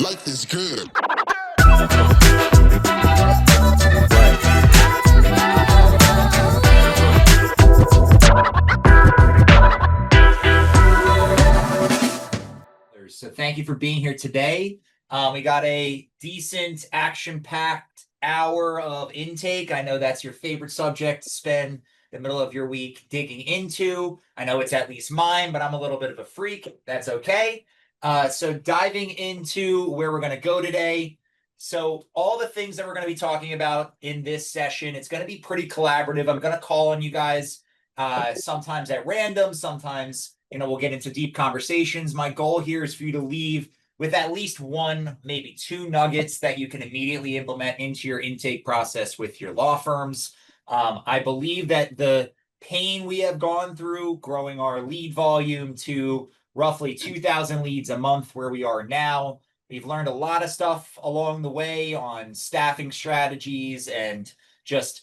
Life is good. So thank you for being here today. We got a decent action-packed hour of intake. I know that's your favorite subject to spend the middle of your week digging into. I know it's at least mine, but I'm a little bit of a freak. That's okay. So diving into where we're going to go today. So all the things that we're going to be talking about in this session, it's going to be pretty collaborative. I'm going to call on you guys sometimes at random, sometimes we'll get into deep conversations. My goal here is for you to leave with at least one, maybe two nuggets that you can immediately implement into your intake process with your law firms. I believe that the pain we have gone through growing our lead volume to roughly 2,000 leads a month where we are now, we've learned a lot of stuff along the way on staffing strategies and just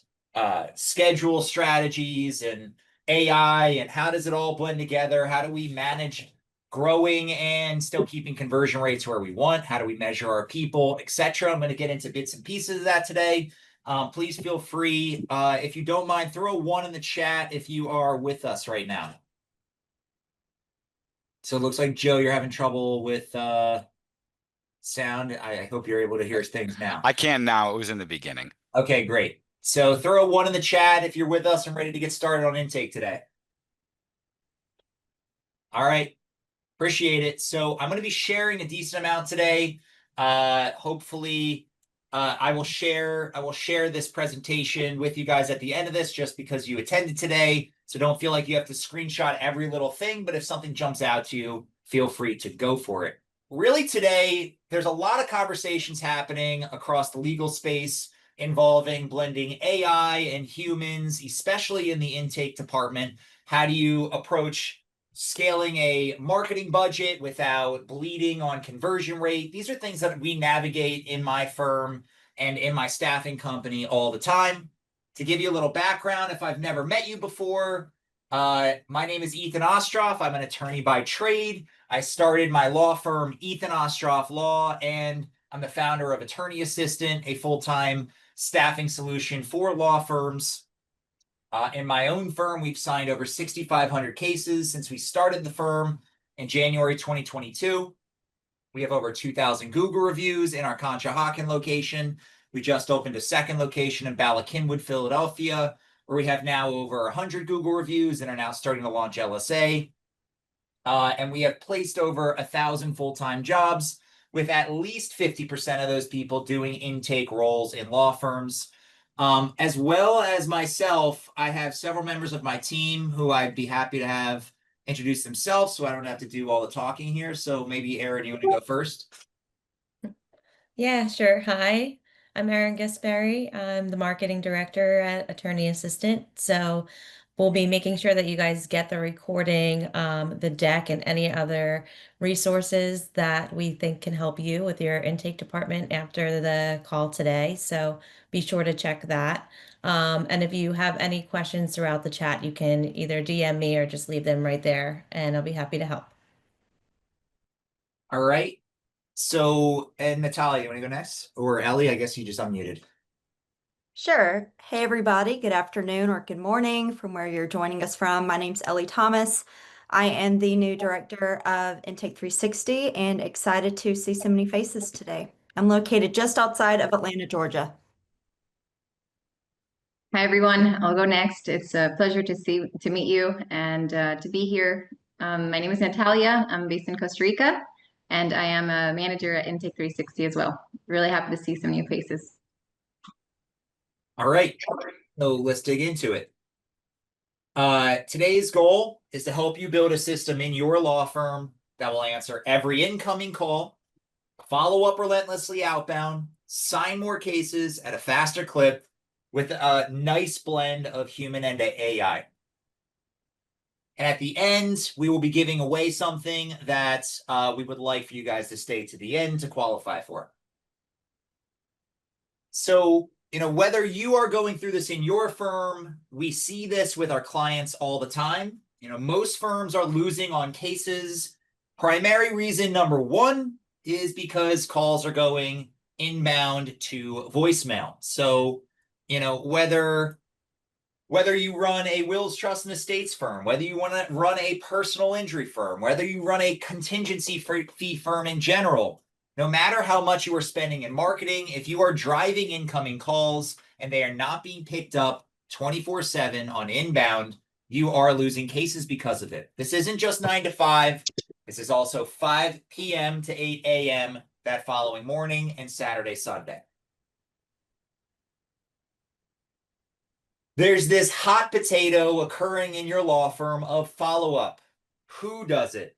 schedule strategies and AI and how does it all blend together? How do we manage growing and still keeping conversion rates where we want? How do we measure our people, etc.? I'm going to get into bits and pieces of that today. Please feel free, if you don't mind, throw one in the chat if you are with us right now. So it looks like, Joe, you're having trouble with sound. I hope you're able to hear things now. I can now. It was in the beginning. Okay, great. So throw one in the chat if you're with us and ready to get started on intake today. All right. Appreciate it. So I'm going to be sharing a decent amount today. Hopefully, I will share this presentation with you guys at the end of this just because you attended today. So don't feel like you have to screenshot every little thing, but if something jumps out to you, feel free to go for it. Really today, there's a lot of conversations happening across the legal space involving blending AI and humans, especially in the intake department. How do you approach scaling a marketing budget without bleeding on conversion rate? These are things that we navigate in my firm and in my staffing company all the time. To give you a little background, if I've never met you before, my name is Ethen Ostroff. I'm an attorney by trade. I started my law firm, Ethen Ostroff Law, and I'm the founder of Attorney Assistant, a full-time staffing solution for law firms. In my own firm, we've signed over 6,500 cases since we started the firm in January 2022. We have over 2,000 Google reviews in our Conshohocken location. We just opened a second location in Bala Cynwyd, Philadelphia, where we have now over 100 Google reviews and are now starting to launch LSA. And we have placed over 1,000 full-time jobs, with at least 50% of those people doing intake roles in law firms. As well as myself, I have several members of my team who I'd be happy to have introduce themselves so I don't have to do all the talking here. So maybe, Erin, you want to go first? Yeah, sure. Hi, I'm Erin Gaspari. I'm the marketing director at Attorney Assistant. So we'll be making sure that you guys get the recording, the deck, and any other resources that we think can help you with your intake department after the call today. So be sure to check that. And if you have any questions throughout the chat, you can either DM me or just leave them right there, and I'll be happy to help. All right. So, and Natalia, you want to go next? Or Ellie, I guess you just unmuted. Sure. Hey, everybody. Good afternoon or good morning from where you're joining us from. My name's Ellie Thomas. I am the new director of Intake 360 and excited to see so many faces today. I'm located just outside of Atlanta, Georgia. Hi, everyone. I'll go next. It's a pleasure to meet you and to be here. My name is Natalia. I'm based in Costa Rica, and I am a manager at Intake 360 as well. Really happy to see some new faces. All right, so let's dig into it. Today's goal is to help you build a system in your law firm that will answer every incoming call, follow up relentlessly outbound, sign more cases at a faster clip with a nice blend of human and AI. And at the end, we will be giving away something that we would like for you guys to stay to the end to qualify for. So whether you are going through this in your firm, we see this with our clients all the time. Most firms are losing on cases. Primary reason number one is because calls are going inbound to voicemail. So, whether you run a wills, trust, and estates firm, whether you want to run a personal injury firm, whether you run a contingency fee firm in general, no matter how much you are spending in marketing, if you are driving incoming calls and they are not being picked up 24/7 on inbound, you are losing cases because of it. This isn't just 9 to 5. This is also 5 p.m. to 8 a.m. that following morning and Saturday, Sunday. There's this hot potato occurring in your law firm of follow-up. Who does it?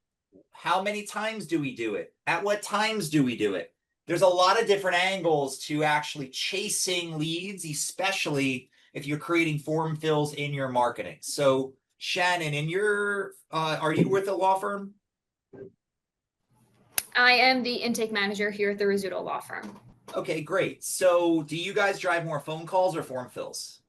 How many times do we do it? At what times do we do it? There's a lot of different angles to actually chasing leads, especially if you're creating form fills in your marketing. So Shannon, are you with a law firm? I am the intake manager here at the Rizzuto Law Firm. Okay, great. So do you guys drive more phone calls or form fills?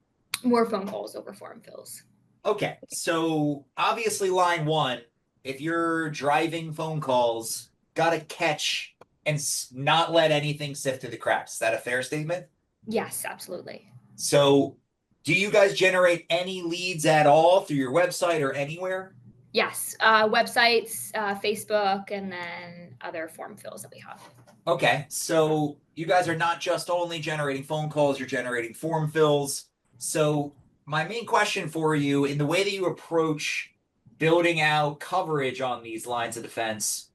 More phone calls over form fills. Okay, so obviously line one, if you're driving phone calls, gotta catch and not let anything sift through the cracks. Is that a fair statement? Yes, absolutely. So do you guys generate any leads at all through your website or anywhere? Yes, websites, Facebook, and then other form fills that we have. Okay, so you guys are not just only generating phone calls, you're generating form fills. So my main question for you, in the way that you approach building out coverage on these lines of defense,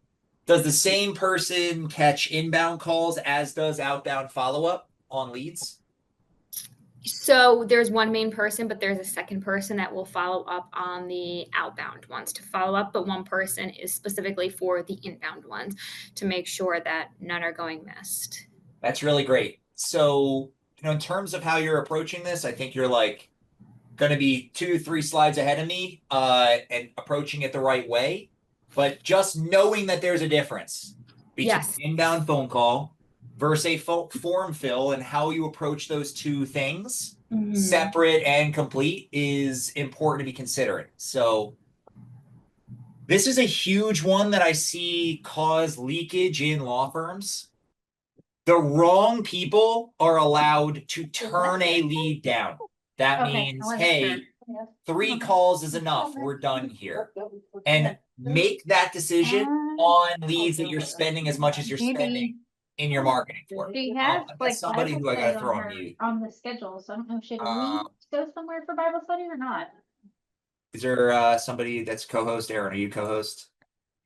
does the same person catch inbound calls as does outbound follow-up on leads? So there's one main person, but there's a second person that will follow up on the outbound ones to follow up. But one person is specifically for the inbound ones to make sure that none are going missed. That's really great. So, in terms of how you're approaching this, I think you're like going to be 2-3 slides ahead of me and approaching it the right way. But just knowing that there's a difference between Yes. an inbound phone call versus a form fill and how you approach those two things, separate and complete, is important to be considering. So this is a huge one that I see cause leakage in law firms. The wrong people are allowed to turn a lead down. That means, hey, 3 calls is enough. We're done here. And make that decision on leads that you're spending as much as you're spending in your marketing for. She has like somebody Bible who I gotta study throw on on her mute. on the schedule, so I don't know if she needs to go somewhere for Bible study or not. Is there somebody that's co-host? Aaron, are you co-host?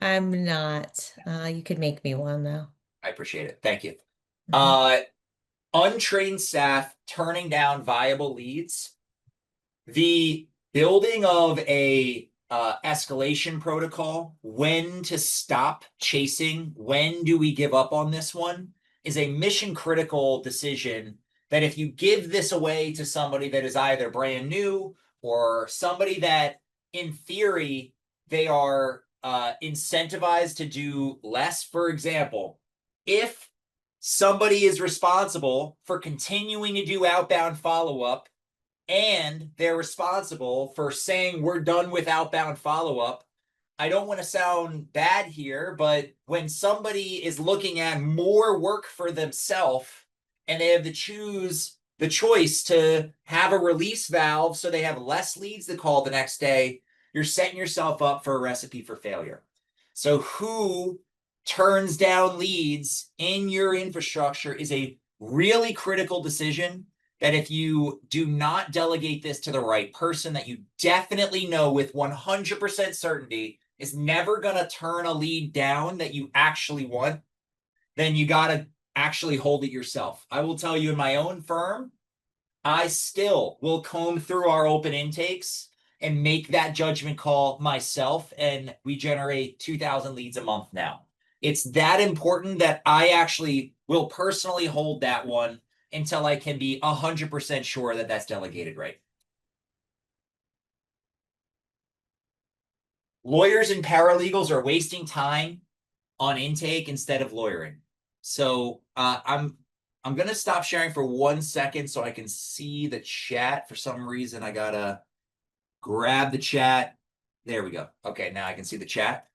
I'm not. You could make me one though. I appreciate it. Thank you. Mhm. Untrained staff turning down viable leads. The building of a escalation protocol, when to stop chasing, when do we give up on this one, is a mission critical decision that if you give this away to somebody that is either brand new or somebody that in theory they are incentivized to do less. For example, if somebody is responsible for continuing to do outbound follow-up and they're responsible for saying we're done with outbound follow-up, I don't want to sound bad here, but when somebody is looking at more work for themselves and they have the choice to have a release valve so they have less leads to call the next day, you're setting yourself up for a recipe for failure. So who turns down leads in your infrastructure is a really critical decision that if you do not delegate this to the right person that you definitely know with 100% certainty is never going to turn a lead down that you actually want, then you got to actually hold it yourself. I will tell you, in my own firm, I still will comb through our open intakes and make that judgment call myself, and we generate 2,000 leads a month now. It's that important that I actually will personally hold that one until I can be 100% sure that that's delegated right. Lawyers and paralegals are wasting time on intake instead of lawyering. So I'm I'm going to stop sharing for 1 second so I can see the chat. For some reason, I got to grab the chat. There we go. Okay, now I can see the chat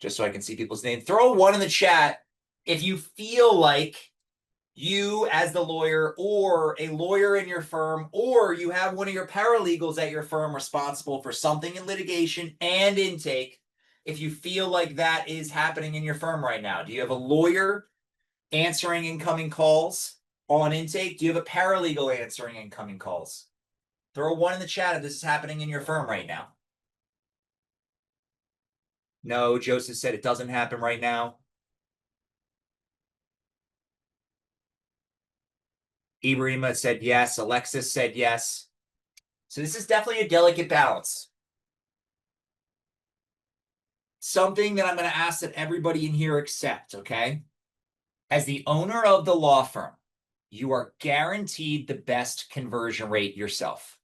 just so I can see people's name. Throw a 1 in the chat if you feel like you as the lawyer or a lawyer in your firm, or you have one of your paralegals at your firm responsible for something in litigation and intake. If you feel like that is happening in your firm right now, do you have a lawyer answering incoming calls on intake? Do you have a paralegal answering incoming calls? Throw a 1 in the chat if this is happening in your firm right now. No, Joseph said it doesn't happen right now. Ibrahima said yes. Alexis said yes. So this is definitely a delicate balance. Something that I'm going to ask that everybody in here accept, okay? As the owner of the law firm, you are guaranteed the best conversion rate yourself,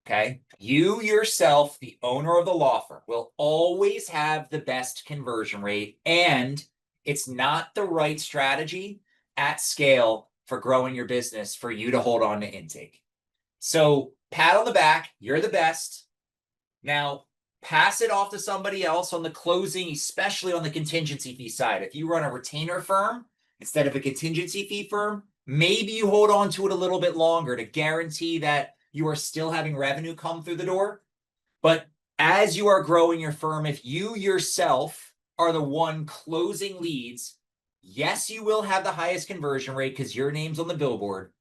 okay? You yourself, the owner of the law firm, will always have the best conversion rate, and it's not the right strategy at scale for growing your business for you to hold on to intake. So pat on the back, you're the best. Now, pass it off to somebody else on the closing, especially on the contingency fee side. If you run a retainer firm instead of a contingency fee firm, maybe you hold on to it a little bit longer to guarantee that you are still having revenue come through the door. But as you are growing your firm, if you yourself are the one closing leads, yes, you will have the highest conversion rate because your name's on the billboard,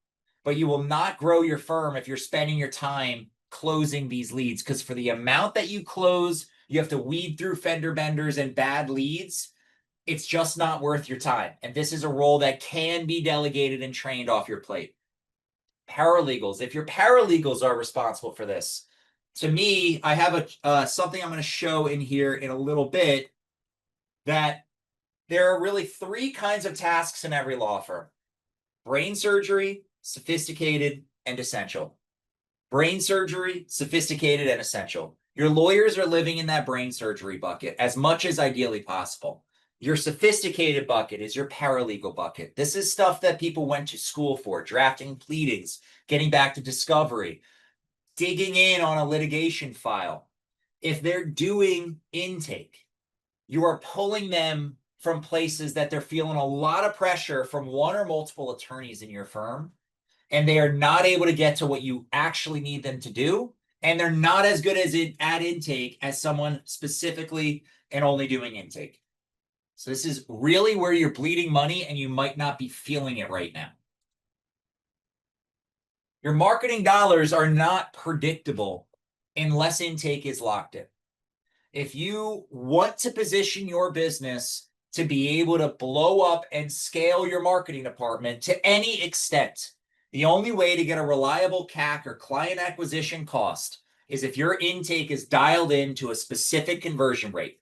but you will not grow your firm if you're spending your time closing these leads, because for the amount that you close, you have to weed through fender benders and bad leads. It's just not worth your time. And this is a role that can be delegated and trained off your plate. Paralegals, if your paralegals are responsible for this, to me, I have something I'm going to show in here in a little bit, that there are really 3 kinds of tasks in every law firm: brain surgery, sophisticated, and essential. Brain surgery, sophisticated, and essential. Your lawyers are living in that brain surgery bucket as much as ideally possible. Your sophisticated bucket is your paralegal bucket. This is stuff that people went to school for: drafting pleadings, getting back to discovery, digging in on a litigation file. If they're doing intake, you are pulling them from places that they're feeling a lot of pressure from one or multiple attorneys in your firm, and they are not able to get to what you actually need them to do. And they're not as good as at intake as someone specifically and only doing intake. So this is really where you're bleeding money, and you might not be feeling it right now. Your marketing dollars are not predictable unless intake is locked in. If you want to position your business to be able to blow up and scale your marketing department to any extent, the only way to get a reliable CAC, or client acquisition cost, is if your intake is dialed in to a specific conversion rate,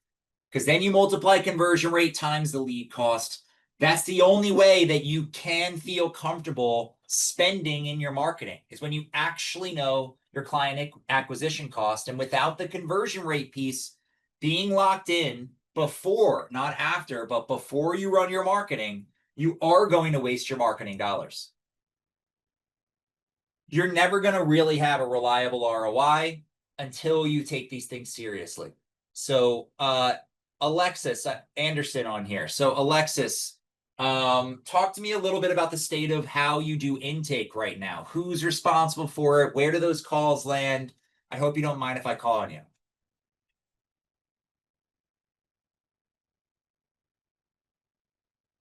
because then you multiply conversion rate times the lead cost. That's the only way that you can feel comfortable spending in your marketing, is when you actually know your client acquisition cost. And without the conversion rate piece being locked in before, not after, but before you run your marketing, you are going to waste your marketing dollars. You're never going to really have a reliable ROI until you take these things seriously. So, Alexis Anderson on here. So, Alexis, talk to me a little bit about the state of how you do intake right now. Who's responsible for it? Where do those calls land? I hope you don't mind if I call on you.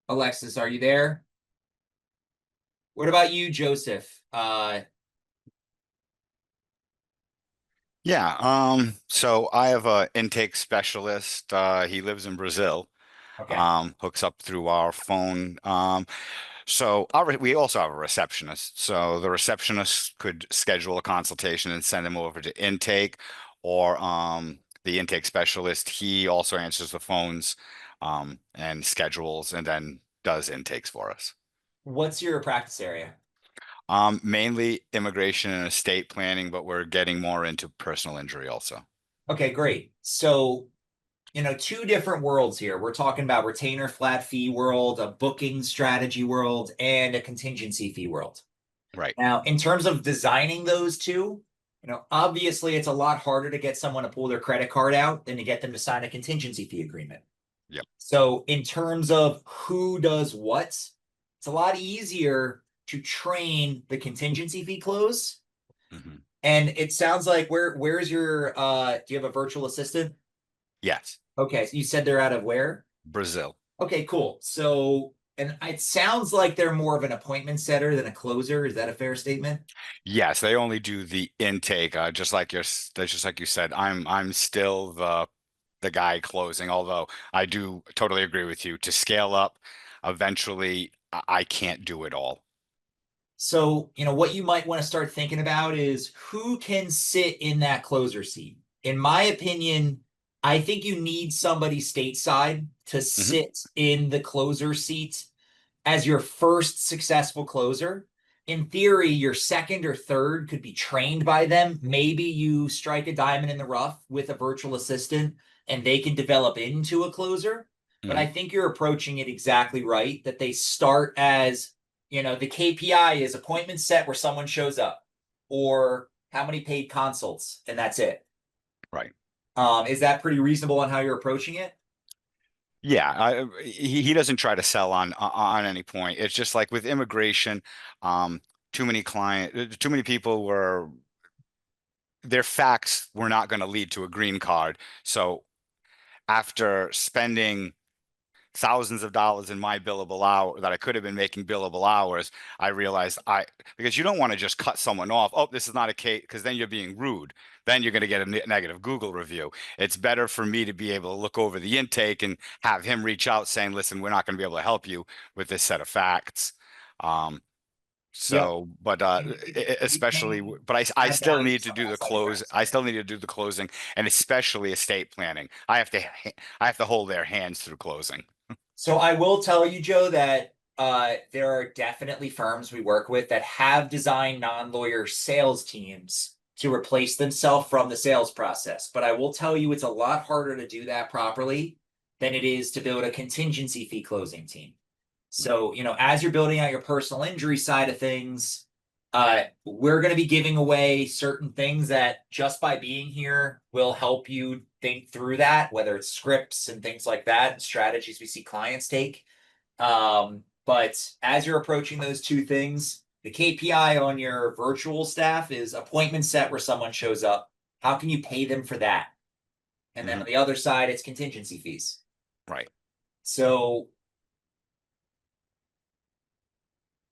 Alexis, are you there? What about you, Joseph? Yeah. So I have a intake specialist. He lives in Brazil. Okay. Hooks up through our phone. So we also have a receptionist. So the receptionist could schedule a consultation and send him over to intake, or the intake specialist, he also answers the phones and schedules, and then does intakes for us. What's your practice area? Mainly immigration and estate planning, but we're getting more into personal injury also. Okay, great. So two different worlds here. We're talking about retainer flat fee world, a booking strategy world, and a contingency fee world. Right. Now, in terms of designing those two, obviously it's a lot harder to get someone to pull their credit card out than to get them to sign a contingency fee agreement. Yep. So in terms of who does what, it's a lot easier to train the contingency fee close. Mm-hmm. And it sounds like where's your do you have a virtual assistant? Yes. Okay, so you said they're out of where? Brazil. Okay, cool. So, and it sounds like they're more of an appointment setter than a closer. Is that a fair statement? Yes, they only do the intake, just like you said. I'm still the guy closing, although I do totally agree with you. To scale up, eventually, I can't do it all. So, what you might want to start thinking about is who can sit in that closer seat. In my opinion, I think you need somebody stateside to sit in the closer seat as your first successful closer. In theory, your second or third could be trained by them. Maybe you strike a diamond in the rough with a virtual assistant and they can develop into a closer. But I think you're approaching it exactly right, that they start as, the KPI is appointment set where someone shows up, or how many paid consults, and that's it. Right. Is that pretty reasonable on how you're approaching it? Yeah, he doesn't try to sell on any point. It's just like with immigration, too many people their facts were not going to lead to a green card. So after spending thousands of dollars in my billable hour that I could have been making billable hours, I realized because you don't want to just cut someone off. Oh, this is not a case, because then you're being rude. Then you're going to get a negative Google review. It's better for me to be able to look over the intake and have him reach out saying, listen, we're not going to be able to help you with this set of facts. But especially, but I still need to do the close. I still need to do the closing, and especially estate planning. I have to hold their hands through closing. So I will tell you, Joe, that there are definitely firms we work with that have designed non-lawyer sales teams to replace themselves from the sales process. But I will tell you, it's a lot harder to do that properly than it is to build a contingency fee closing team. So, as you're building out your personal injury side of things, we're going to be giving away certain things that just by being here will help you think through that, whether it's scripts and things like that, and strategies we see clients take. But as you're approaching those two things, the KPI on your virtual staff is appointment set where someone shows up. How can you pay them for that? And then on the other side, it's contingency fees. Right. So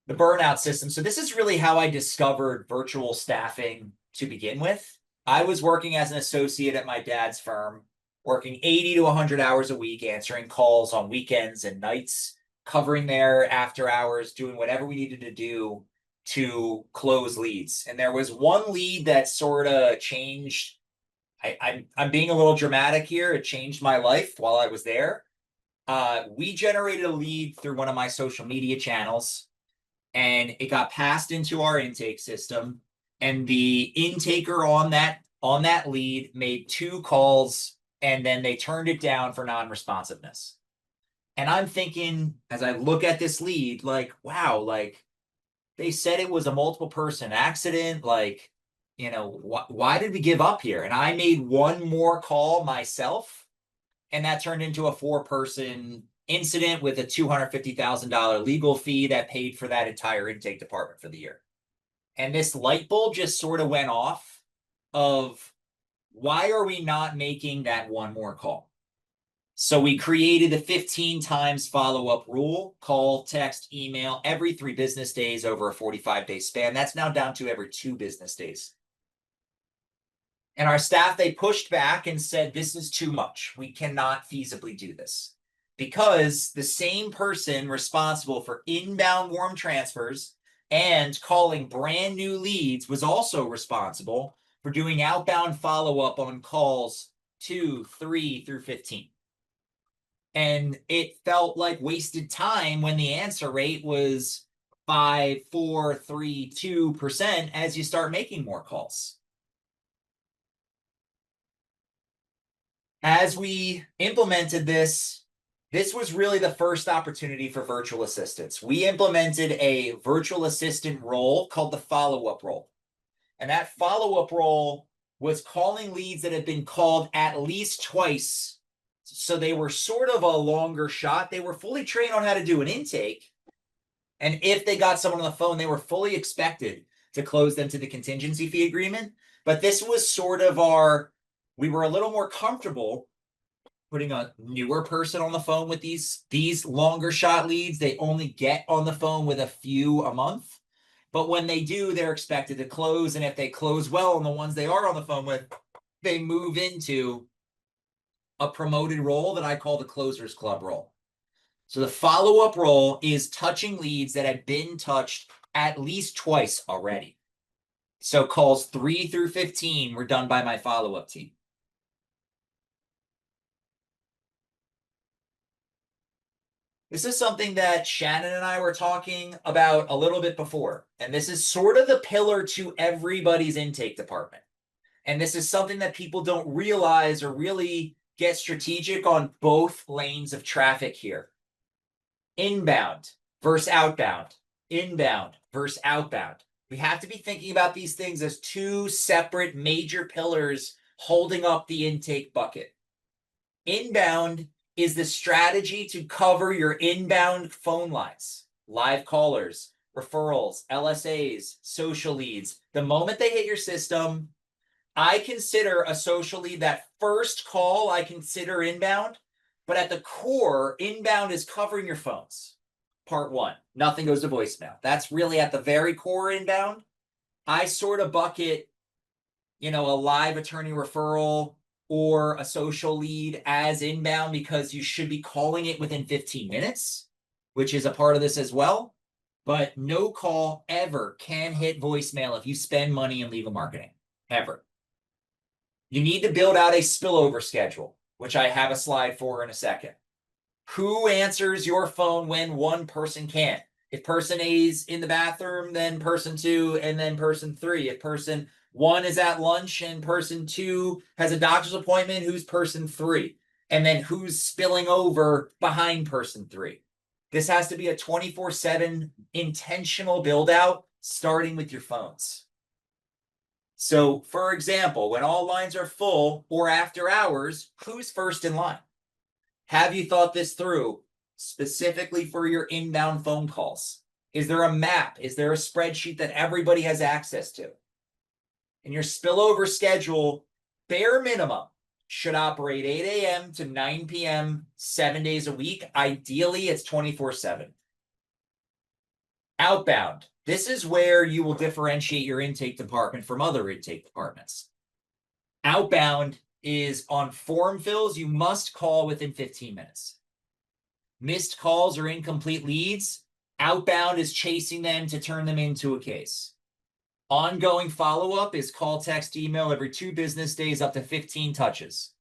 the burnout system. So this is really how I discovered virtual staffing to begin with. I was working as an associate at my dad's firm, working 80 to 100 hours a week, answering calls on weekends and nights, covering their after hours, doing whatever we needed to do to close leads. And there was one lead that sort of changed. I'm being a little dramatic here. It changed my life while I was there. We generated a lead through one of my social media channels, and it got passed into our intake system, and the intaker on that lead made 2 calls, and then they turned it down for non-responsiveness. And I'm thinking, as I look at this lead, like, wow, like they said it was a multiple person accident. Like, why did we give up here? And I made one more call myself, and that turned into a 4-person incident with a $250,000 legal fee that paid for that entire intake department for the year. And this light bulb just sort of went off of, why are we not making that one more call? So we created the 15 times follow-up rule: call, text, email, every 3 business days over a 45-day span. That's now down to every 2 business days. And our staff, they pushed back and said, this is too much. We cannot feasibly do this. Because the same person responsible for inbound warm transfers and calling brand new leads was also responsible for doing outbound follow-up on calls 2, 3 through 15. And it felt like wasted time when the answer rate was 5, 4, 3, 2% as you start making more calls. as we implemented this, this was really the first opportunity for virtual assistants. We implemented a virtual assistant role called the follow-up role. And that follow-up role was calling leads that had been called at least twice. So they were sort of a longer shot. They were fully trained on how to do an intake. And if they got someone on the phone, they were fully expected to close them to the contingency fee agreement. But this was sort of we were a little more comfortable putting a newer person on the phone with these longer shot leads. They only get on the phone with a few a month. But when they do, they're expected to close. And if they close well on the ones they are on the phone with, they move into a promoted role that I call the closers club role. So the follow-up role is touching leads that had been touched at least twice already. So calls 3 through 15 were done by my follow-up team. This is something that Shannon and I were talking about a little bit before, and this is sort of the pillar to everybody's intake department. And this is something that people don't realize or really get strategic on both lanes of traffic here. Inbound versus outbound, inbound versus outbound. We have to be thinking about these things as two separate major pillars holding up the intake bucket. Inbound is the strategy to cover your inbound phone lines, live callers, referrals, LSAs, social leads. The moment they hit your system, I consider a social lead that first call, I consider inbound, but at the core, inbound is covering your phones. Part one, nothing goes to voicemail. That's really at the very core inbound. I sort of bucket, a live attorney referral or a social lead as inbound because you should be calling it within 15 minutes, which is a part of this as well. But no call ever can hit voicemail if you spend money in legal marketing, ever. You need to build out a spillover schedule, which I have a slide for in a second. Who answers your phone when one person can't? If person A is in the bathroom, then person 2, and then person 3. If person 1 is at lunch and person 2 has a doctor's appointment, who's person 3? And then who's spilling over behind person 3? This has to be a 24/7 intentional build out, starting with your phones. So, for example, when all lines are full or after hours, who's first in line? Have you thought this through specifically for your inbound phone calls? Is there a map? Is there a spreadsheet that everybody has access to? And your spillover schedule, bare minimum, should operate 8 a.m. to 9 p.m. 7 days a week. Ideally, it's 24/7. Outbound. This is where you will differentiate your intake department from other intake departments. Outbound is on form fills, you must call within 15 minutes. Missed calls or incomplete leads, outbound is chasing them to turn them into a case. Ongoing follow-up is call, text, email every 2 business days, up to 15 touches.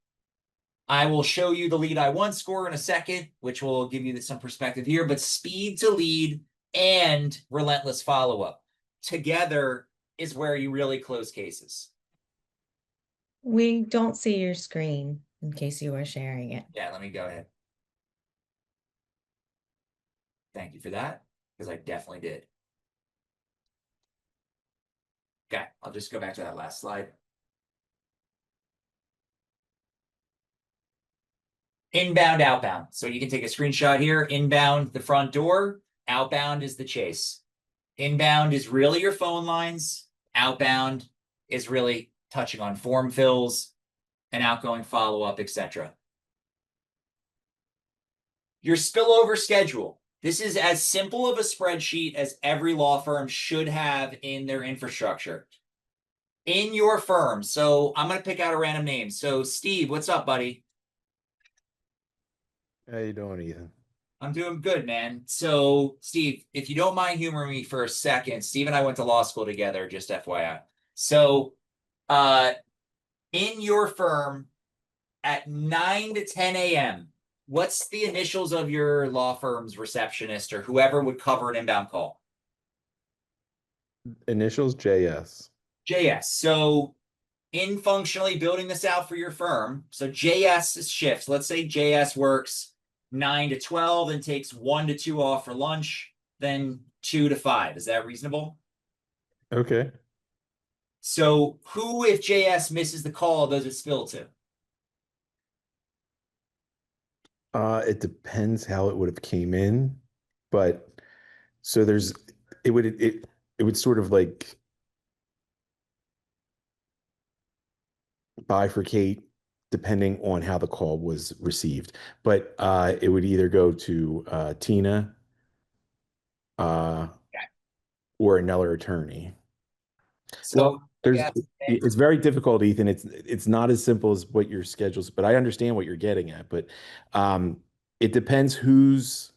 I will show you the lead I want score in a second, which will give you some perspective here, but speed to lead and relentless follow-up together is where you really close cases. We don't see your screen in case you are sharing it. Yeah, let me go ahead. Thank you for that, because I definitely did. Okay, I'll just go back to that last slide. Inbound, outbound. So you can take a screenshot here. Inbound, the front door. Outbound is the chase. Inbound is really your phone lines. Outbound is really touching on form fills and outgoing follow-up, etc. Your spillover schedule. This is as simple of a spreadsheet as every law firm should have in their infrastructure. In your firm, so I'm going to pick out a random name. So Steve, what's up, buddy? How you doing, Ethan? I'm doing good, man. So Steve, if you don't mind humoring me for a second, Steve and I went to law school together, just FYI. So in your firm at 9 to 10 a.m., what's the initials of your law firm's receptionist or whoever would cover an inbound call? Initials JS. JS. So in functionally building this out for your firm, so JS shifts. Let's say JS works 9 to 12 and takes 1 to 2 off for lunch, then 2 to 5. Is that reasonable? Okay. So who, if JS misses the call, does it spill to? It depends how it would have came in, but so it would sort of like bifurcate depending on how the call was received. But it would either go to Tina or another attorney. So It's very difficult, Ethan. It's not as simple as what your schedules, but I understand what you're getting at. But it depends whose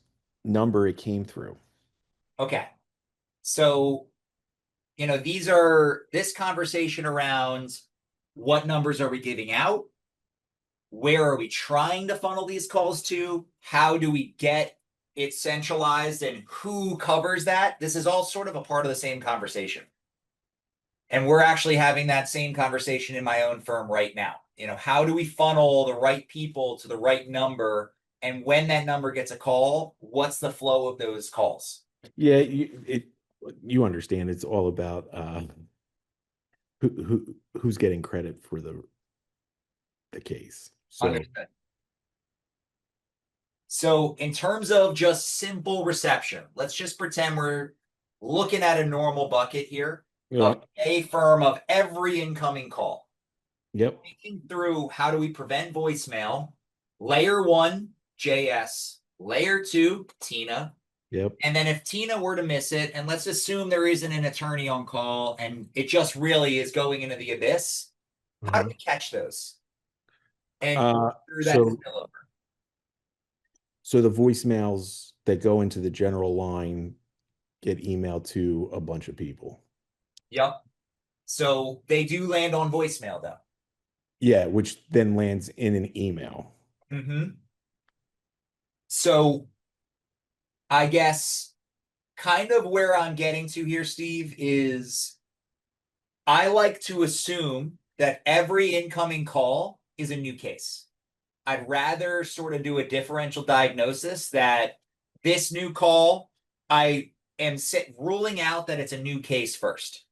number it came through. okay. So, this conversation around what numbers are we giving out? Where are we trying to funnel these calls to? How do we get it centralized and who covers that? This is all sort of a part of the same conversation. And we're actually having that same conversation in my own firm right now. How do we funnel the right people to the right number? And when that number gets a call, what's the flow of those calls? Yeah, you understand. It's all about who's getting credit for the case. So Understood. So in terms of just simple reception, let's just pretend we're looking at a normal bucket here of a firm of every incoming call. Yep. Thinking through how do we prevent voicemail, layer 1, JS, layer 2, Tina. Yep. And then if Tina were to miss it, and let's assume there isn't an attorney on call and it just really is going into the abyss, how do we catch those? And through that spillover. So the voicemails that go into the general line get emailed to a bunch of people. Yep. So they do land on voicemail though. Yeah, which then lands in an email. Mm-hmm. So I guess kind of where I'm getting to here, Steve, is I like to assume that every incoming call is a new case. I'd rather sort of do a differential diagnosis that this new call, I am ruling out that it's a new case first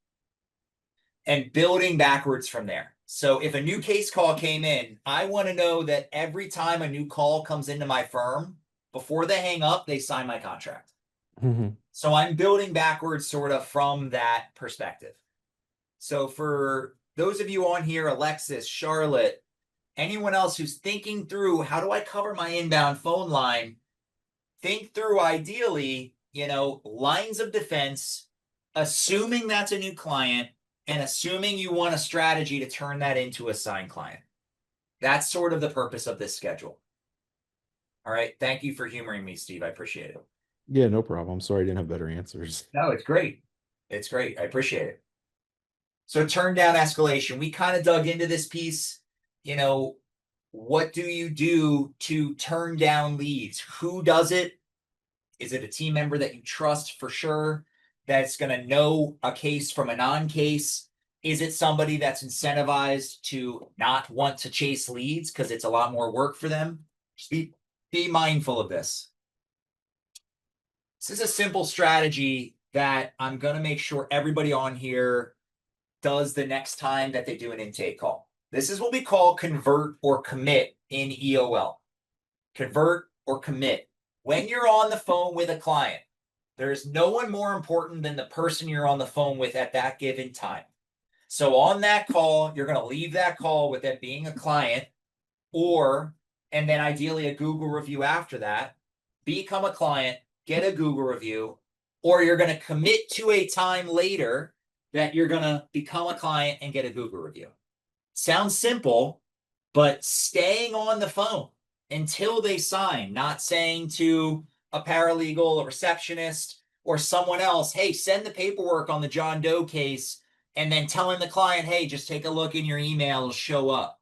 and building backwards from there. So if a new case call came in, I want to know that every time a new call comes into my firm, before they hang up, they sign my contract. Mm-hmm. So I'm building backwards sort of from that perspective. So for those of you on here, Alexis, Charlotte, anyone else who's thinking through how do I cover my inbound phone line, think through ideally, lines of defense, assuming that's a new client and assuming you want a strategy to turn that into a signed client. That's sort of the purpose of this schedule. All right. Thank you for humoring me, Steve. I appreciate it. Yeah, no problem. I'm sorry I didn't have better answers. No, it's great. It's great. I appreciate it. So turn down escalation. We kind of dug into this piece. What do you do to turn down leads? Who does it? Is it a team member that you trust for sure that's going to know a case from a non-case? Is it somebody that's incentivized to not want to chase leads because it's a lot more work for them? Just be mindful of this. This is a simple strategy that I'm going to make sure everybody on here does the next time that they do an intake call. This is what we call convert or commit in EOL. Convert or commit. When you're on the phone with a client, there's no one more important than the person you're on the phone with at that given time. So on that call, you're going to leave that call with it being a client and then ideally a Google review after that, become a client, get a Google review, or you're going to commit to a time later that you're going to become a client and get a Google review. Sounds simple, but staying on the phone until they sign, not saying to a paralegal, a receptionist, or someone else, hey, send the paperwork on the John Doe case, and then telling the client, hey, just take a look in your email, it'll show up.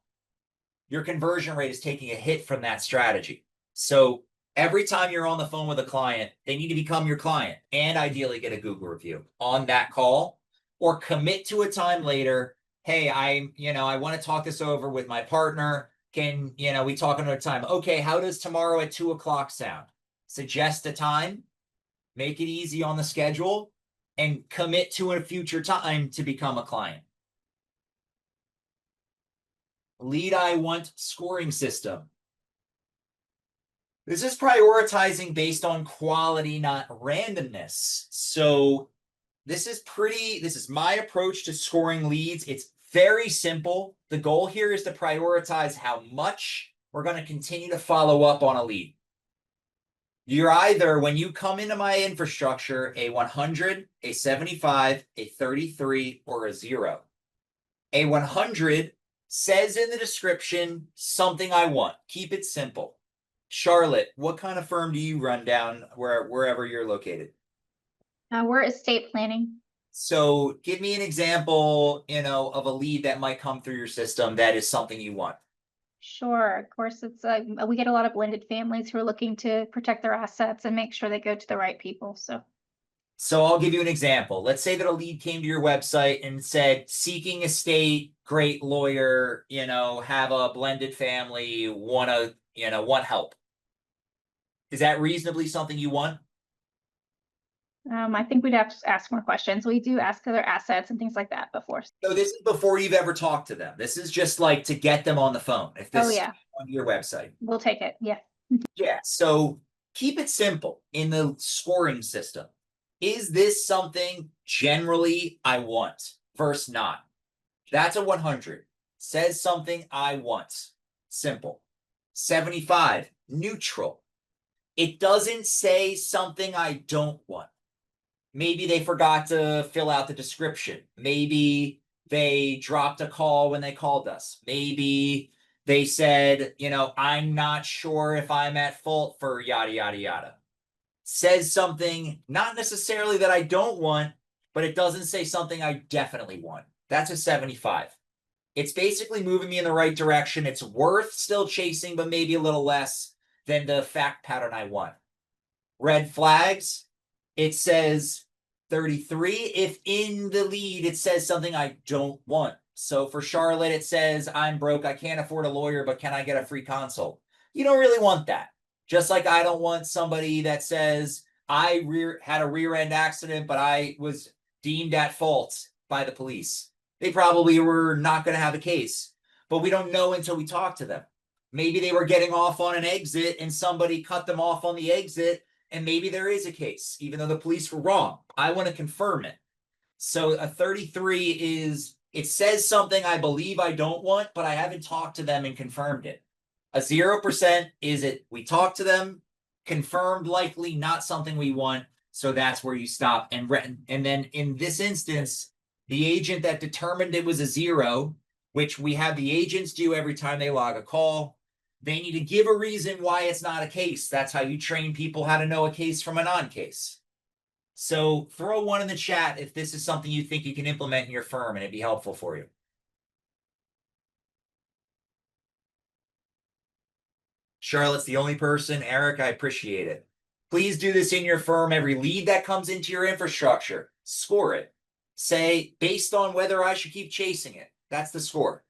Your conversion rate is taking a hit from that strategy. So every time you're on the phone with a client, they need to become your client and ideally get a Google review on that call or commit to a time later. hey, I want to talk this over with my partner. Can, we talk another time? Okay, how does tomorrow at 2 o'clock sound? Suggest a time, make it easy on the schedule, and commit to a future time to become a client. Lead I want scoring system. This is prioritizing based on quality, not randomness. So this is my approach to scoring leads. It's very simple. The goal here is to prioritize how much we're going to continue to follow up on a lead. You're either, when you come into my infrastructure, a 100, a 75, a 33, or a 0. A 100 says in the description something I want. Keep it simple. Charlotte, what kind of firm do you run down wherever you're located? We're estate planning. So give me an example, of a lead that might come through your system that is something you want. Sure. Of course, it's we get a lot of blended families who are looking to protect their assets and make sure they go to the right people. So I'll give you an example. Let's say that a lead came to your website and said, seeking estate, great lawyer, have a blended family, want help. Is that reasonably something you want? I think we'd have to ask more questions. We do ask their assets and things like that before. So this is before you've ever talked to them. This is just like to get them on the phone. If this yeah. is on your website. We'll take it. Yeah. Yeah. So keep it simple in the scoring system. Is this something generally I want versus not? That's a 100. Says something I want. Simple. 75, neutral. It doesn't say something I don't want. Maybe they forgot to fill out the description. Maybe they dropped a call when they called us. Maybe they said, I'm not sure if I'm at fault for yada, yada, yada. Says something not necessarily that I don't want, but it doesn't say something I definitely want. That's a 75. It's basically moving me in the right direction. It's worth still chasing, but maybe a little less than the fact pattern I want. Red flags, it says 33. If in the lead it says something I don't want. So for Charlotte, it says, I'm broke, I can't afford a lawyer, but can I get a free consult? You don't really want that. Just like I don't want somebody that says, I had a rear end accident, but I was deemed at fault by the police. They probably were not going to have a case, but we don't know until we talk to them. Maybe they were getting off on an exit and somebody cut them off on the exit, and maybe there is a case, even though the police were wrong. I want to confirm it. So a 33 is, it says something I believe I don't want, but I haven't talked to them and confirmed it. A 0% is it, we talked to them, confirmed likely not something we want, so that's where you stop. And then in this instance, the agent that determined it was a 0, which we have the agents do every time they log a call, they need to give a reason why it's not a case. That's how you train people how to know a case from a non-case. So throw one in the chat if this is something you think you can implement in your firm and it'd be helpful for you. Charlotte's the only person. Eric, I appreciate it. Please do this in your firm. Every lead that comes into your infrastructure, score it. Say, based on whether I should keep chasing it. That's the score.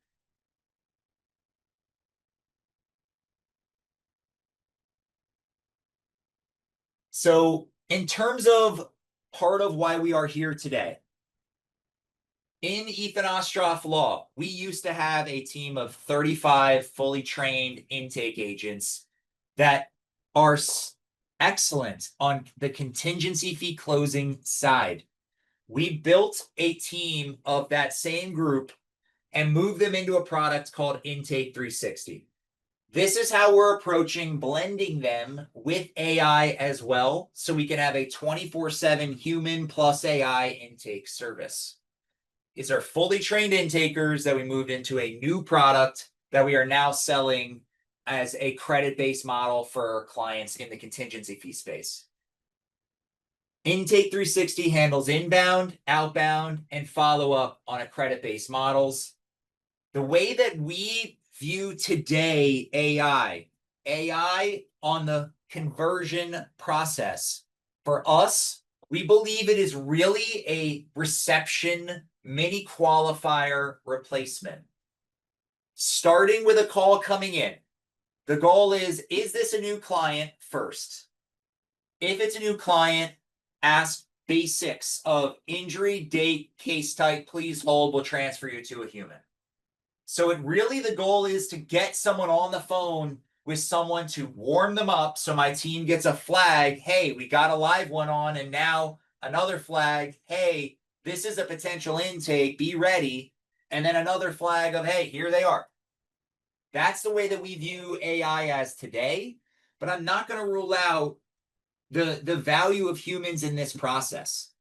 So in terms of part of why we are here today, in Ethen Ostroff Law, we used to have a team of 35 fully trained intake agents that are excellent on the contingency fee closing side. We built a team of that same group and moved them into a product called Intake 360. This is how we're approaching blending them with AI as well, so we can have a 24/7 human plus AI intake service. These are fully trained intakers that we moved into a new product that we are now selling as a credit-based model for clients in the contingency fee space. Intake 360 handles inbound, outbound, and follow-up on a credit-based models. The way that we view today AI on the conversion process, for us, we believe it is really a reception mini qualifier replacement. Starting with a call coming in. The goal is this a new client first? If it's a new client, ask basics of injury, date, case type, please hold, we'll transfer you to a human. So the goal is to get someone on the phone with someone to warm them up. So my team gets a flag. Hey, we got a live one on, and now another flag. Hey, this is a potential intake. Be ready. And then another flag of, hey, here they are. That's the way that we view AI as today. But I'm not going to rule out the value of humans in this process.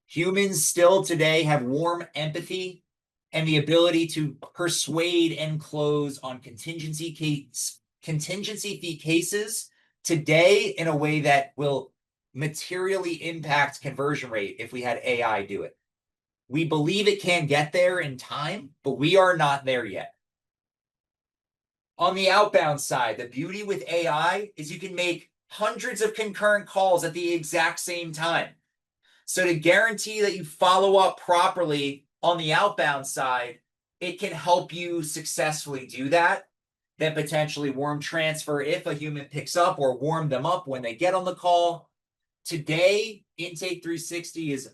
Humans still today have warm empathy and the ability to persuade and close on contingency fee cases today in a way that will materially impact conversion rate if we had AI do it. We believe it can get there in time, but we are not there yet. On the outbound side, the beauty with AI is you can make hundreds of concurrent calls at the exact same time. So to guarantee that you follow up properly on the outbound side, it can help you successfully do that. Then potentially warm transfer if a human picks up, or warm them up when they get on the call. Today, Intake 360 is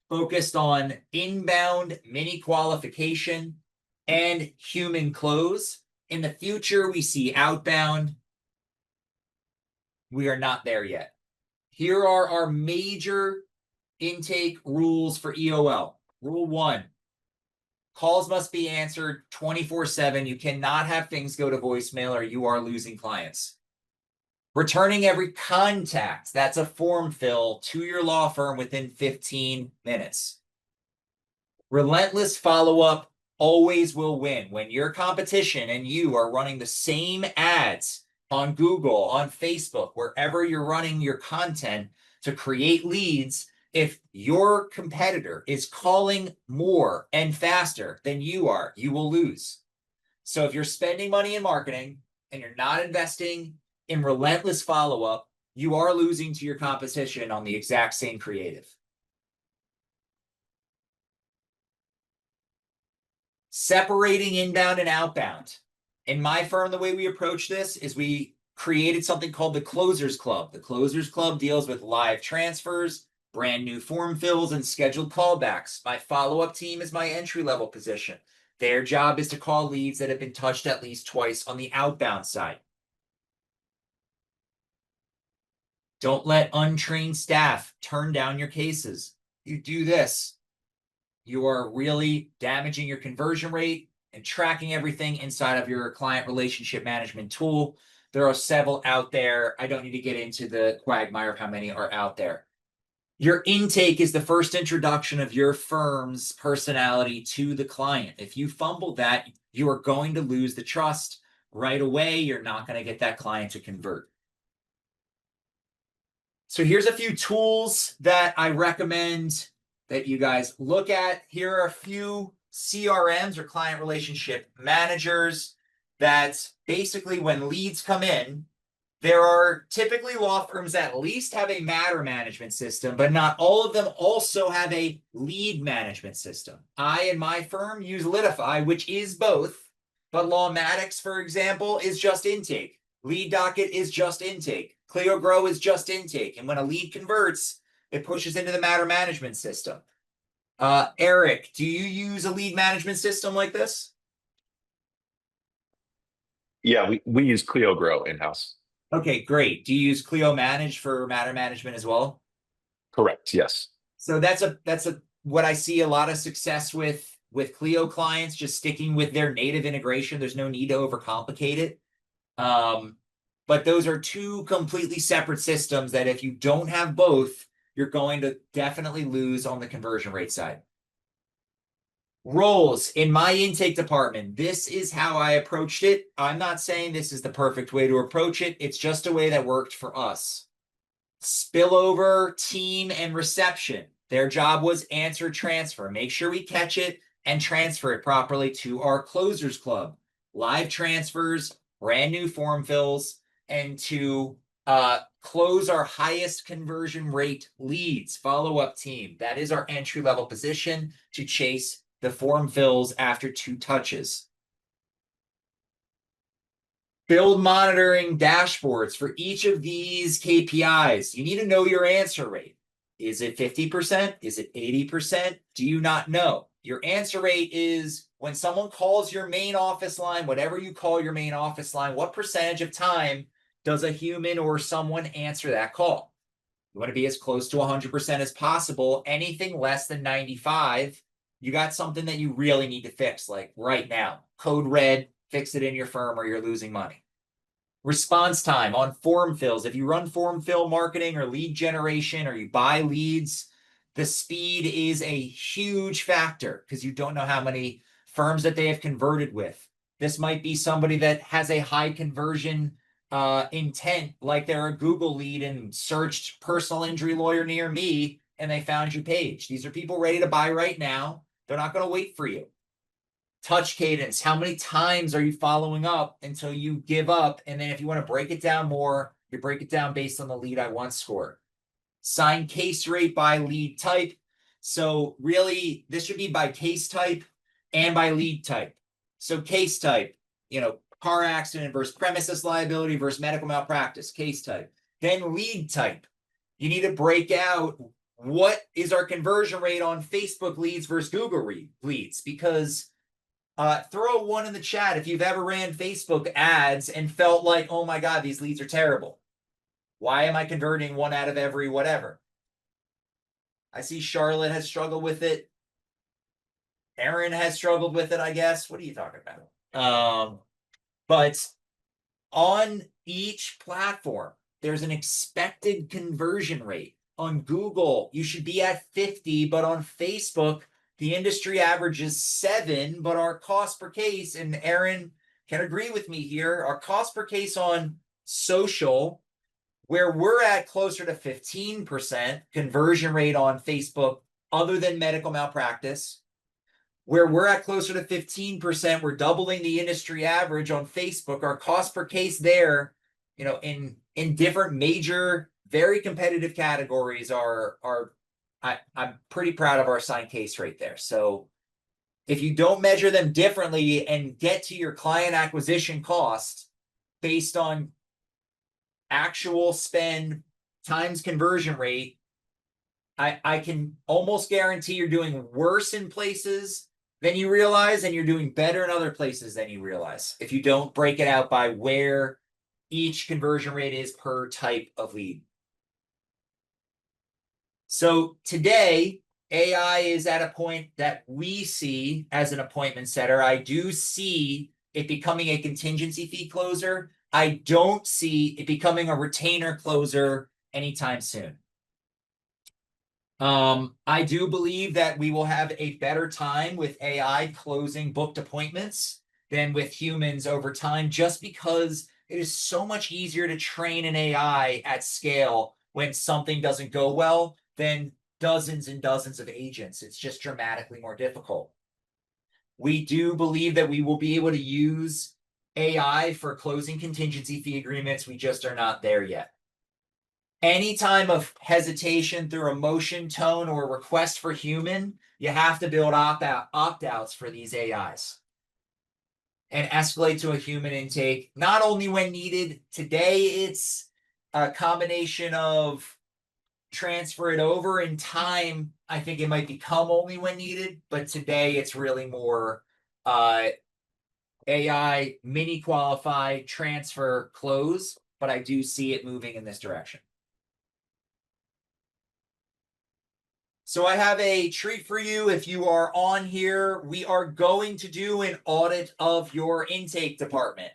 focused on inbound mini qualification and human close. In the future, we see outbound. We are not there yet. Here are our major intake rules for EOL. Rule 1, calls must be answered 24/7. You cannot have things go to voicemail or you are losing clients. Returning every contact, that's a form fill, to your law firm within 15 minutes. Relentless follow-up always will win. When your competition and you are running the same ads on Google, on Facebook, wherever you're running your content to create leads, if your competitor is calling more and faster than you are, you will lose. So if you're spending money in marketing and you're not investing in relentless follow-up, you are losing to your competition on the exact same creative. Separating inbound and outbound. In my firm, the way we approach this is we created something called the Closers Club. The Closers Club deals with live transfers, brand new form fills, and scheduled callbacks. My follow-up team is my entry-level position. Their job is to call leads that have been touched at least twice on the outbound side. Don't let untrained staff turn down your cases. You do this, you are really damaging your conversion rate and tracking everything inside of your client relationship management tool. There are several out there. I don't need to get into the quagmire of how many are out there. Your intake is the first introduction of your firm's personality to the client. If you fumble that, you are going to lose the trust right away. You're not going to get that client to convert. So here's a few tools that I recommend that you guys look at. Here are a few CRMs or client relationship managers that basically when leads come in, there are typically law firms that at least have a matter management system, but not all of them also have a lead management system. I and my firm use Litify, which is both, but Lawmatics, for example, is just intake. Lead Docket is just intake. Clio Grow is just intake. And when a lead converts, it pushes into the matter management system. Eric, do you use a lead management system like this? Yeah, we use Clio Grow in-house. Okay, great. Do you use Clio Manage for matter management as well? Correct, yes. So that's what I see a lot of success with Clio clients, just sticking with their native integration. There's no need to overcomplicate it. But those are two completely separate systems that if you don't have both, you're going to definitely lose on the conversion rate side. Roles in my intake department. This is how I approached it. I'm not saying this is the perfect way to approach it. It's just a way that worked for us. Spillover, team, and reception. Their job was answer transfer. Make sure we catch it and transfer it properly to our Closers Club. Live transfers, brand new form fills, and to close our highest conversion rate leads. Follow-up team. That is our entry-level position to chase the form fills after 2 touches. Build monitoring dashboards for each of these KPIs. You need to know your answer rate. Is it 50%? Is it 80%? Do you not know? Your answer rate is when someone calls your main office line, whatever you call your main office line, what percentage of time does a human or someone answer that call? You want to be as close to 100% as possible. Anything less than 95, you got something that you really need to fix, like right now. Code red, fix it in your firm or you're losing money. Response time on form fills. If you run form fill marketing or lead generation or you buy leads, the speed is a huge factor because you don't know how many firms that they have converted with. This might be somebody that has a high conversion intent, like they're a Google lead and searched personal injury lawyer near me and they found your page. These are people ready to buy right now. They're not going to wait for you. Touch cadence. How many times are you following up until you give up? And then if you want to break it down more, you break it down based on the lead I want score. Sign case rate by lead type. So really, this should be by case type and by lead type. So case type, car accident versus premises liability versus medical malpractice, case type. Then lead type. You need to break out what is our conversion rate on Facebook leads versus Google leads, because throw a 1 in the chat if you've ever ran Facebook ads and felt like, oh my God, these leads are terrible. Why am I converting 1 out of every whatever? I see Charlotte has struggled with it. Aaron has struggled with it, I guess. What are you talking about? But on each platform, there's an expected conversion rate. On Google, you should be at 50, but on Facebook, the industry average is 7, but our cost per case, and Aaron can agree with me here, our cost per case on social, where we're at closer to 15% conversion rate on Facebook, other than medical malpractice, where we're at closer to 15%, we're doubling the industry average on Facebook. Our cost per case there, in different major, very competitive categories I'm pretty proud of our signed case rate there. So if you don't measure them differently and get to your client acquisition cost based on actual spend times conversion rate, I can almost guarantee you're doing worse in places than you realize, and you're doing better in other places than you realize if you don't break it out by where each conversion rate is per type of lead. So today, AI is at a point that we see as an appointment setter. I do see it becoming a contingency fee closer. I don't see it becoming a retainer closer anytime soon. I do believe that we will have a better time with AI closing booked appointments than with humans over time, just because it is so much easier to train an AI at scale when something doesn't go well than dozens and dozens of agents. It's just dramatically more difficult. We do believe that we will be able to use AI for closing contingency fee agreements. We just are not there yet. Any time of hesitation through emotion, tone, or request for human, you have to build opt-outs for these AIs and escalate to a human intake, not only when needed. Today, it's a combination of transfer it over. In time, I think it might become only when needed, but today it's really more AI mini qualify, transfer, close, but I do see it moving in this direction. So I have a treat for you. If you are on here, we are going to do an audit of your intake department.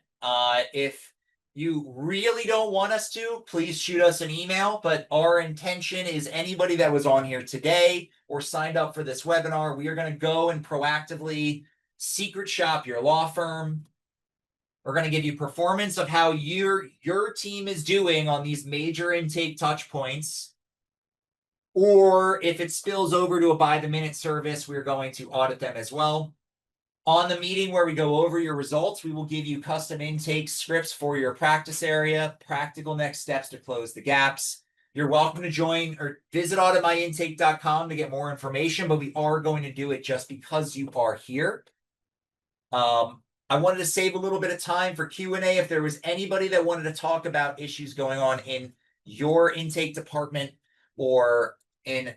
If you really don't want us to, please shoot us an email. But our intention is anybody that was on here today or signed up for this webinar, we are going to go and proactively secret shop your law firm. We're going to give you performance of how your team is doing on these major intake touch points. Or if it spills over to a by-the-minute service, we're going to audit them as well. On the meeting where we go over your results, we will give you custom intake scripts for your practice area, practical next steps to close the gaps. You're welcome to join or visit auditmyintake.com to get more information, but we are going to do it just because you are here. I wanted to save a little bit of time for Q&A if there was anybody that wanted to talk about issues going on in your intake department or in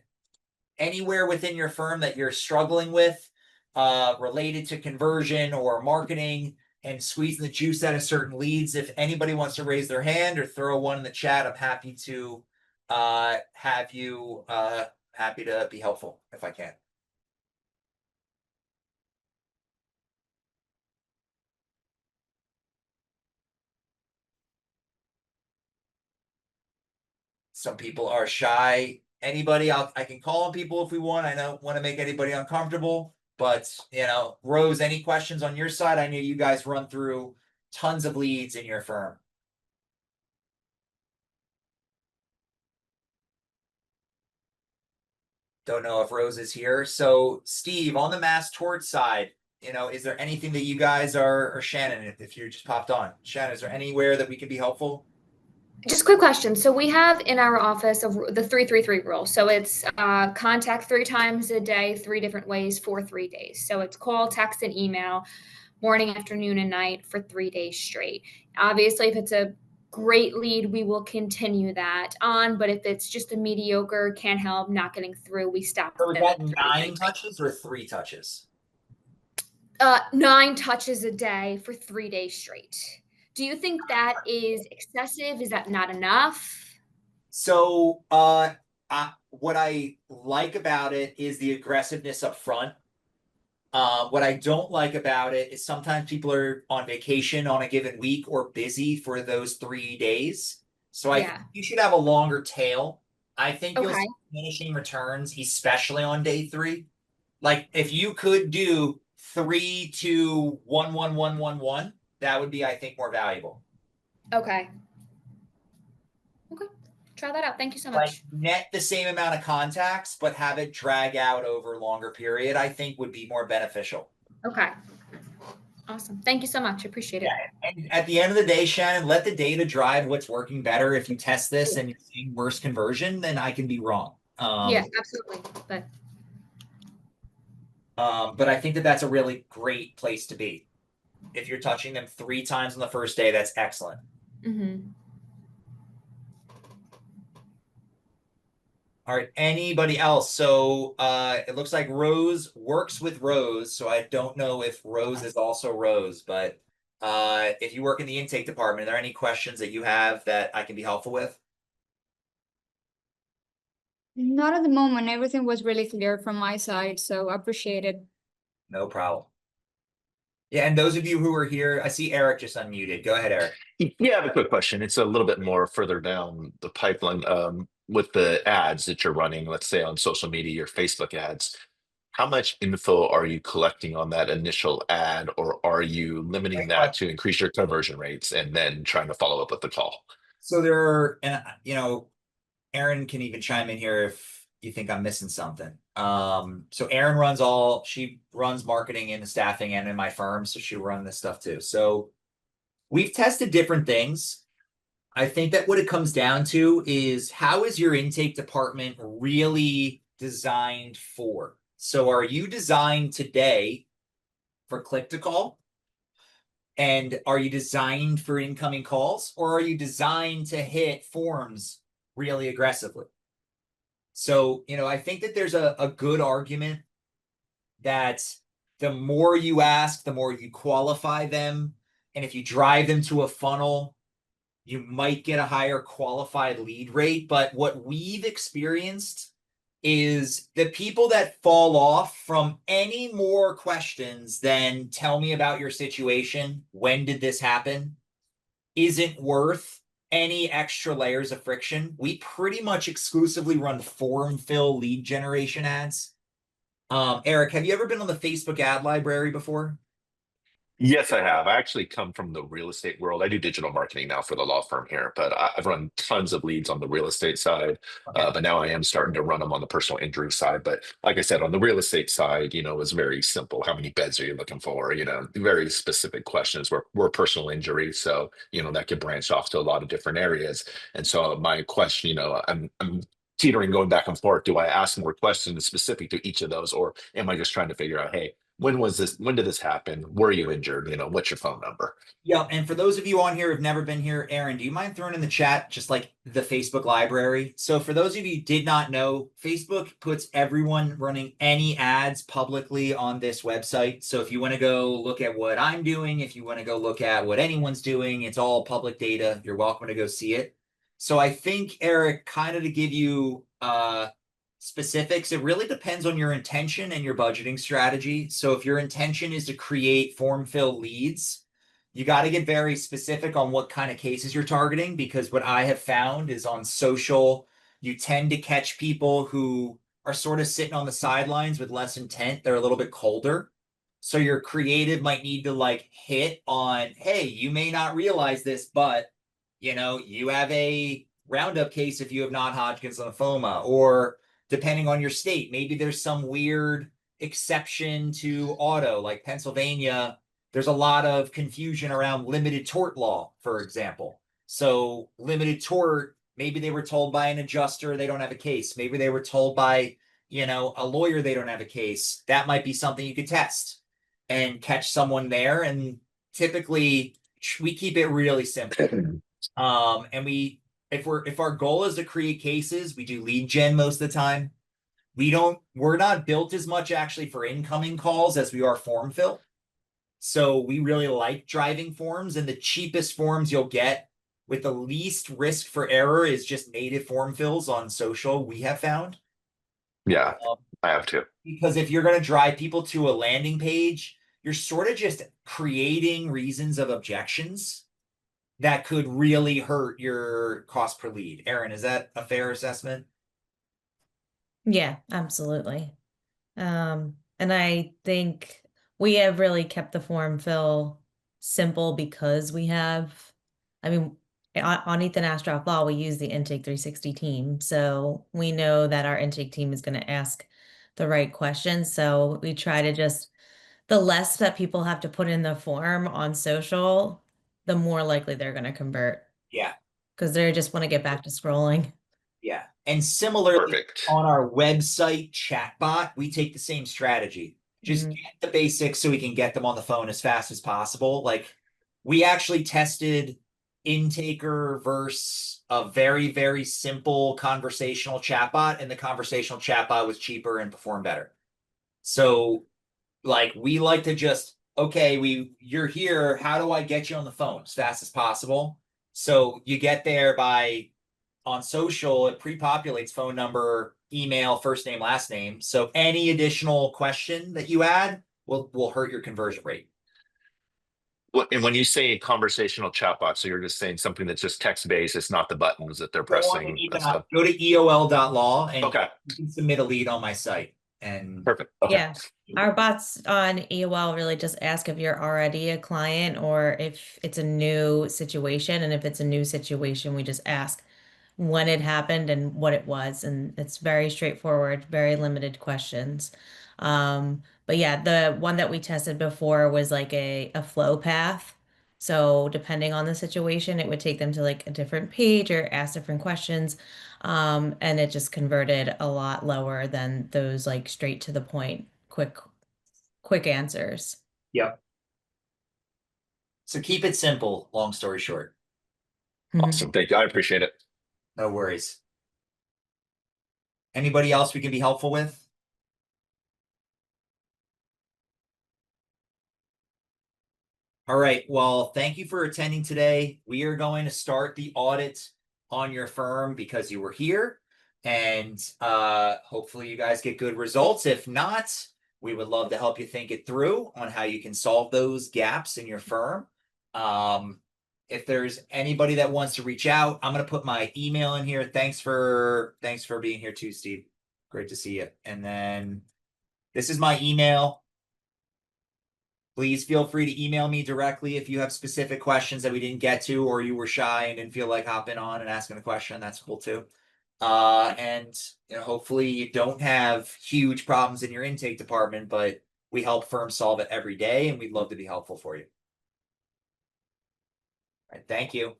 anywhere within your firm that you're struggling with, related to conversion or marketing and squeezing the juice out of certain leads. If anybody wants to raise their hand or throw one in the chat, I'm happy to happy to be helpful if I can. Some people are shy. Anybody, I can call on people if we want. I don't want to make anybody uncomfortable, but Rose, any questions on your side? I know you guys run through tons of leads in your firm. Don't know if Rose is here. So Steve, on the mass tort side, is there anything that you guys or Shannon, if you just popped on, Shannon, is there anywhere that we can be helpful? Just a quick question. So we have in our office the 333 rule. So it's contact 3 times a day, 3 different ways for 3 days. So it's call, text, and email, morning, afternoon, and night for 3 days straight. Obviously, if it's a great lead, we will continue that on. But if it's just a mediocre, can't help, not getting through, we stop. So is that 9 touches or 3 touches? 9 touches a day for 3 days straight. Do you think that is excessive? Is that not enough? So what I like about it is the aggressiveness up front. What I don't like about it is sometimes people are on vacation on a given week or busy for those 3 days. So I think you should have a longer tail. I think you'll see diminishing returns, especially on day 3. Like if you could do 3 to 1 1 1 1 1, that would be, I think, more valuable. Okay. Try that out. Thank you so much. Like net the same amount of contacts, but have it drag out over a longer period, I think would be more beneficial. Okay. Awesome. Thank you so much. I appreciate it. Yeah, and at the end of the day, Shannon, let the data drive what's working better. If you test this and you're seeing worse conversion, then I can be wrong. Yeah, absolutely. But I think that that's a really great place to be. If you're touching them 3 times on the first day, that's excellent. Mm-hmm. All right, anybody else? So it looks like Rose works with Rose, so I don't know if Rose is also Rose, but if you work in the intake department, are there any questions that you have that I can be helpful with? Not at the moment. Everything was really clear from my side, so I appreciate it. No problem. Yeah, and those of you who are here, I see Eric just unmuted. Go ahead, Eric. Yeah, I have a quick question. It's a little bit more further down the pipeline. With the ads that you're running, let's say on social media, your Facebook ads, how much info are you collecting on that initial ad, or are you limiting that to increase your conversion rates and then trying to follow up with the call? So there are, and Erin can even chime in here if you think I'm missing something. So Erin she runs marketing and staffing and in my firm, so she'll run this stuff too. So we've tested different things. I think that what it comes down to is how is your intake department really designed for? So are you designed today for click to call? And are you designed for incoming calls, or are you designed to hit forms really aggressively? So, I think that there's a good argument that the more you ask, the more you qualify them. And if you drive them to a funnel, you might get a higher qualified lead rate. But what we've experienced is the people that fall off from any more questions than tell me about your situation, when did this happen, isn't worth any extra layers of friction. We pretty much exclusively run form fill lead generation ads. Eric, have you ever been on the Facebook ad library before? Yes, I have. I actually come from the real estate world. I do digital marketing now for the law firm here, but I've run tons of leads on the real estate side. Okay. But now I am starting to run them on the personal injury side. But like I said, on the real estate side, it's very simple. How many beds are you looking for? Very specific questions. We're personal injury, so that could branch off to a lot of different areas. And so my question, I'm teetering going back and forth. Do I ask more questions specific to each of those, or am I just trying to figure out, hey, when did this happen? Were you injured? What's your phone number? Yeah, and for those of you on here who've never been here, Aaron, do you mind throwing in the chat just like the Facebook library? So for those of you who did not know, Facebook puts everyone running any ads publicly on this website. So if you want to go look at what I'm doing, if you want to go look at what anyone's doing, it's all public data. You're welcome to go see it. So I think, Eric, kind of to give you specifics, it really depends on your intention and your budgeting strategy. So if your intention is to create form fill leads, you got to get very specific on what kind of cases you're targeting, because what I have found is on social, you tend to catch people who are sort of sitting on the sidelines with less intent. They're a little bit colder. So your creative might need to like hit on, hey, you may not realize this, but you have a Roundup case if you have non-Hodgkin's lymphoma, or depending on your state, maybe there's some weird exception to auto, like Pennsylvania. There's a lot of confusion around limited tort law, for example. So limited tort, maybe they were told by an adjuster they don't have a case. Maybe they were told by, a lawyer they don't have a case. That might be something you could test and catch someone there. And typically we keep it really simple. And if our goal is to create cases, we do lead gen most of the time. We're not built as much actually for incoming calls as we are form fill. So we really like driving forms, and the cheapest forms you'll get with the least risk for error is just native form fills on social, we have found. Yeah, I have too. Because if you're going to drive people to a landing page, you're sort of just creating reasons of objections that could really hurt your cost per lead. Aaron, is that a fair assessment? Yeah, absolutely. And I think we have really kept the form fill simple because I mean, on Ethen Ostroff Law, we use the Intake 360 team. So we know that our intake team is going to ask the right questions. So we try to the less that people have to put in the form on social, the more likely they're going to convert. Yeah. Because they just want to get back to scrolling. Yeah. And similarly, Perfect. on our website chatbot, we take the same strategy. Just get the basics so we can get them on the phone as fast as possible. Like, we actually tested Intaker versus a very, very simple conversational chatbot, and the conversational chatbot was cheaper and performed better. So, like, we like to just, okay, you're here. How do I get you on the phone as fast as possible? So you get there by on social, it pre-populates phone number, email, first name, last name. So any additional question that you add will hurt your conversion rate. And when you say conversational chatbot, so you're just saying something that's just text-based, it's not the buttons that they're Go pressing. to EOL.law and Okay, you can submit a lead on my site. And perfect. Okay. Yeah. Our bots on EOL really just ask if you're already a client or if it's a new situation. And if it's a new situation, we just ask when it happened and what it was. And it's very straightforward, very limited questions. But yeah, the one that we tested before was like a flow path. So depending on the situation, it would take them to like a different page or ask different questions. And it just converted a lot lower than those like straight to the point, quick answers. yep. So keep it simple, long story short. Awesome. Thank you. I appreciate it. No worries. Anybody else we can be helpful with? All right. Well, thank you for attending today. We are going to start the audit on your firm because you were here, and hopefully you guys get good results. If not, we would love to help you think it through on how you can solve those gaps in your firm. If there's anybody that wants to reach out, I'm going to put my email in here. Thanks for being here too, Steve. Great to see you. And then this is my email. Please feel free to email me directly if you have specific questions that we didn't get to, or you were shy and didn't feel like hopping on and asking a question. That's cool too. And hopefully you don't have huge problems in your intake department, but we help firms solve it every day, and we'd love to be helpful for you. All right, thank you.